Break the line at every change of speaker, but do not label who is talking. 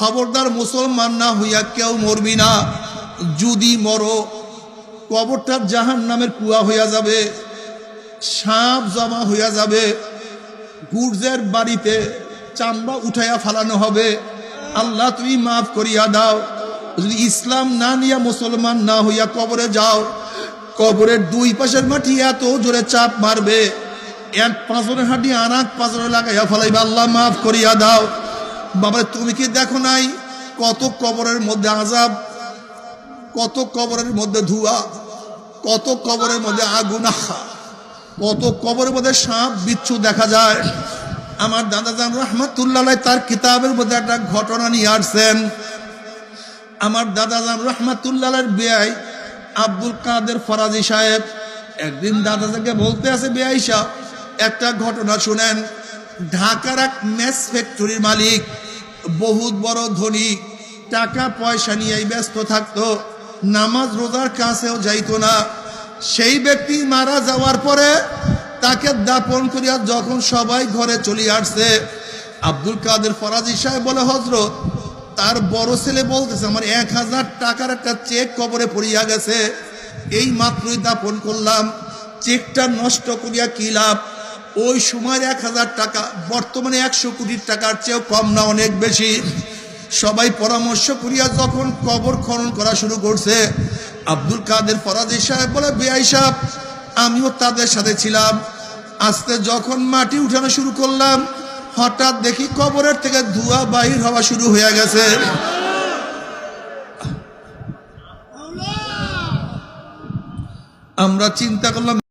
খবরদার মুসলমান না হইয়া কেউ মরবি না। যদি মরো কবরটা জাহান্নামের কুয়া হইয়া যাবে, সাপ জমা হইয়া যাবে, গুর্জের বাড়িতে চামড়া উঠাইয়া ফালানো হবে। আল্লাহ তুমি মাফ করিয়া দাও। যদি ইসলাম না নিয়া মুসলমান না হইয়া কবরে যাও, কবরের দুই পাশের মাটি এত জোরে চাপ মারবে, এক পাঁচরের হাঁটি আর এক পাঁচরে লাগাইয়া ফেলাইবে। আল্লাহ মাফ করিয়া দাও। বাবা তুমি কি দেখো নাই কত কবরের মধ্যে আযাব, কত কবরের মধ্যে ধোঁয়া, কত কবরের মধ্যে আগুন, কত কবরের মধ্যে সাপ বিচ্ছু দেখা যায়। আমার দাদাজান রহমাতুল্লাহ আলাইহি তার কিতাবের মধ্যে একটা ঘটনা নিয়ে আসছেন। আমার দাদাজান রহমাতুল্লাহ আলাইহির বেয়াই আব্দুল কাদের ফরাজি সাহেব একদিন দাদাজানকে বলতে আছে, বেয়াই সাহেব একটা ঘটনা শুনেন। ঢাকার এক মেস ফ্যাক্টরির মালিক, বহুত বড় ধনী, টাকা পয়সা নিয়ে ব্যস্ত থাকতো, নামাজ রোজার কাছেও যাইতো না। সেই ব্যক্তি মারা যাওয়ার পরে তাকে দাপন করিয়া যখন সবাই ঘরে চলে আসছে, আব্দুল কাদের ফরাজি সাহেব বলে, হযরত তার বড় ছেলে বলতেছে আমার 1000 টাকার একটা চেক কবরে পড়িয়া গেছে, এই মাত্রই দাপন করলাম, চেকটা নষ্ট করিয়া কি লাভ? ওই সময়ের 1000 টাকা বর্তমানে 100 কোটি টাকার চেয়েও কম না, অনেক বেশি। সবাই পরামর্শ করিয়া যখন কবর খনন করা শুরু করছে, আব্দুল কাদের ফরাজি সাহেব বলে, বেয়াই সাহেব আমিও তাদের সাথে ছিলাম। আস্তে যখন মাটি উঠানো শুরু করলাম, হঠাৎ দেখি কবরের থেকে ধোঁয়া বাহির হওয়া শুরু হয়ে গেছে। আমরা চিন্তা করলাম